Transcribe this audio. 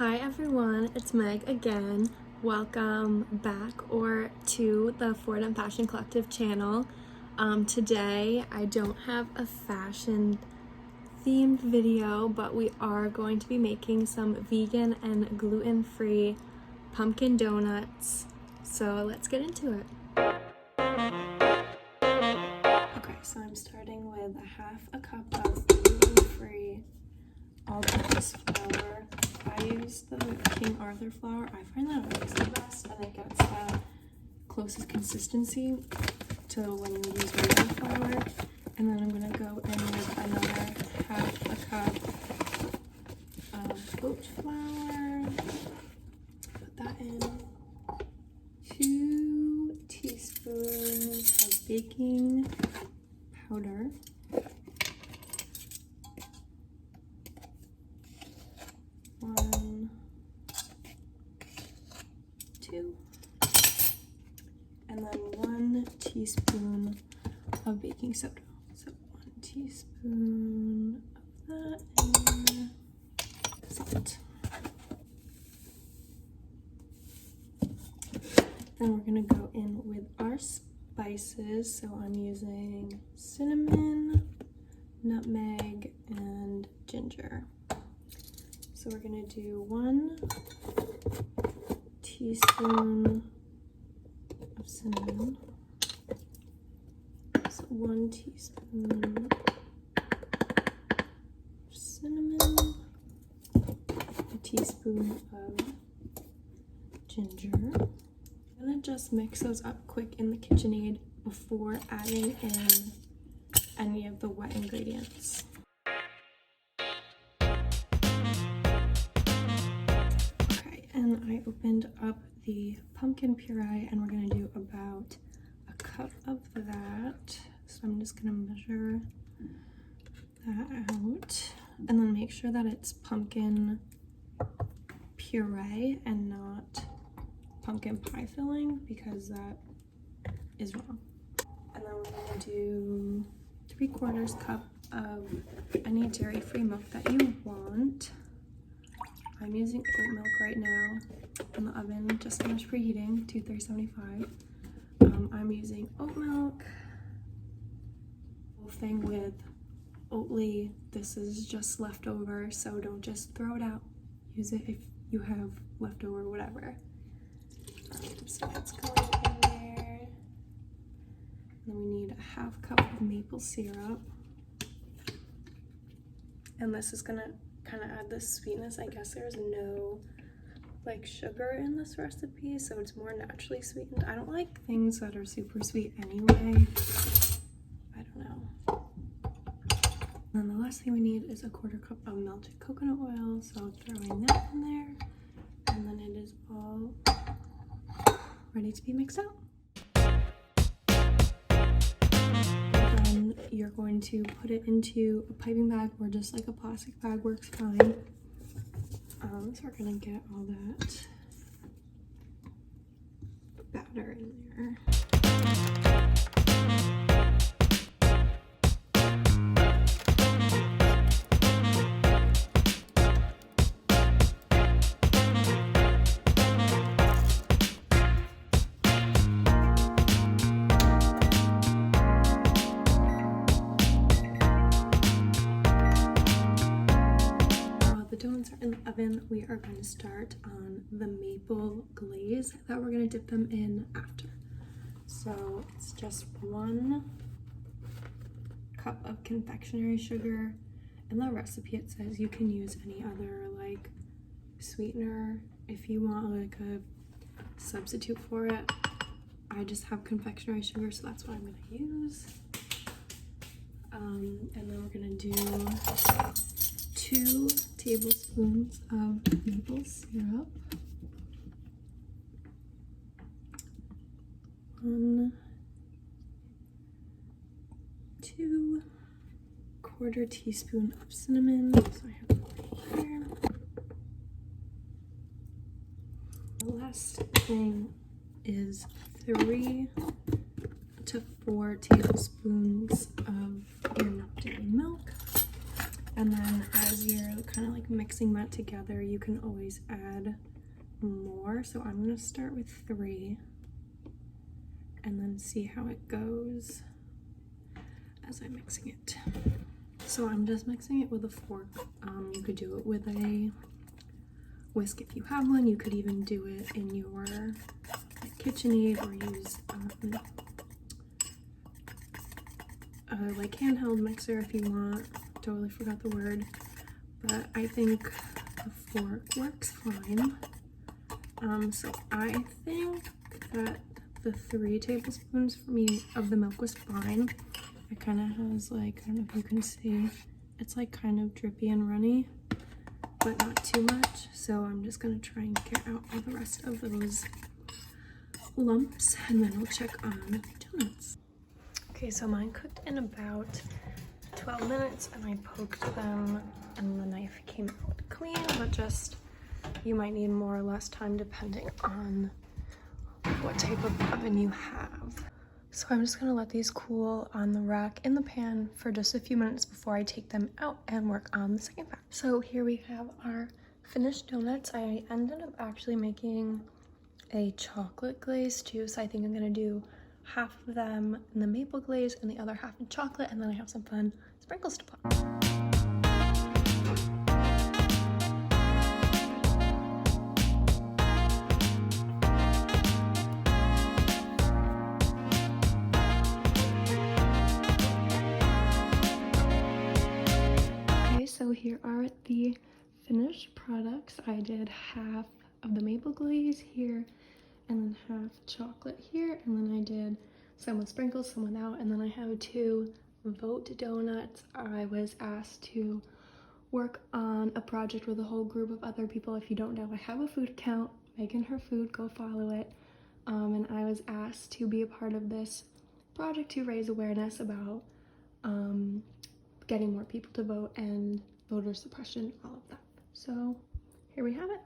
Hi everyone, it's Meg again. Welcome back or to the Fordham Fashion Collective channel. Today I don't have a fashion themed video, but we are going to be making some vegan and gluten-free pumpkin donuts. So let's get into it. Okay, so I'm starting with half a cup of gluten-free all-purpose flour. I use the King Arthur flour. I find that it works the best and it gets the closest consistency to when you use regular flour. And then I'm gonna go in with another half a cup of oat flour. Put that in. 2 teaspoons of baking powder. 1, 2, and then 1 teaspoon of baking soda. So 1 teaspoon of that and salt. Then we're gonna go in with our spices. So I'm using cinnamon, nutmeg, and ginger. So we're gonna do 1 teaspoon of cinnamon. So 1 teaspoon of cinnamon, a teaspoon of ginger. I'm gonna just mix those up quick in the KitchenAid before adding in any of the wet ingredients. And I opened up the pumpkin puree and we're gonna do about a cup of that. So I'm just gonna measure that out and then make sure that it's pumpkin puree and not pumpkin pie filling because that is wrong. And then we're gonna do 3/4 cup of any dairy-free milk that you want. I'm using oat milk right now in the oven, just finished preheating to 375. I'm using oat milk. Whole thing with Oatly, this is just leftover, so don't just throw it out. Use it if you have leftover whatever. So that's going in there. And then we need a half cup of maple syrup. And this is gonna kind of add this sweetness. I guess there's no like sugar in this recipe, so it's more naturally sweetened. I don't like things that are super sweet anyway. I don't know. And then the last thing we need is a 1/4 cup of melted coconut oil, so throwing that in there, and then it is all ready to be mixed out. Then you're going to put it into a piping bag or just like a plastic bag works fine. So we're gonna get all that batter in there. Donuts are in the oven, we are going to start on the maple glaze that we're going to dip them in after. So it's just 1 cup of confectionery sugar. In the recipe it says you can use any other like sweetener if you want like a substitute for it. I just have confectionery sugar, so that's what I'm going to use. And then we're going to do 2 tablespoons of maple syrup, 1, 2, 1/4 teaspoon of cinnamon, so I have it right here. The last thing is 3 to 4 tablespoons of your not dairy milk. And then as you're kind of like mixing that together, you can always add more. So I'm gonna start with 3 and then see how it goes as I'm mixing it. So I'm just mixing it with a fork. You could do it with a whisk if you have one. You could even do it in your KitchenAid or use like handheld mixer if you want. Totally forgot the word, but I think the fork works fine. So I think that the 3 tablespoons for me of the milk was fine. It kind of has like, I don't know if you can see, it's like kind of drippy and runny, but not too much. So I'm just gonna try and get out all the rest of those lumps, and then I'll check on the donuts. Okay, so mine cooked in about 12 minutes, and I poked them and the knife came out clean, but just, you might need more or less time depending on what type of oven you have. So I'm just gonna let these cool on the rack in the pan for just a few minutes before I take them out and work on the second batch. So here we have our finished donuts. I ended up actually making a chocolate glaze too, so I think I'm gonna do half of them in the maple glaze and the other half in chocolate, and then I have some fun sprinkles to put on. So here are the finished products. I did half of the maple glaze here, and then half chocolate here, and then I did some with sprinkles, some without, and then I have 2 vote donuts. I was asked to work on a project with a whole group of other people. If you don't know, I have a food account, Meg and Her Food, go follow it. And I was asked to be a part of this project to raise awareness about getting more people to vote and voter suppression, all of that. So here we have it.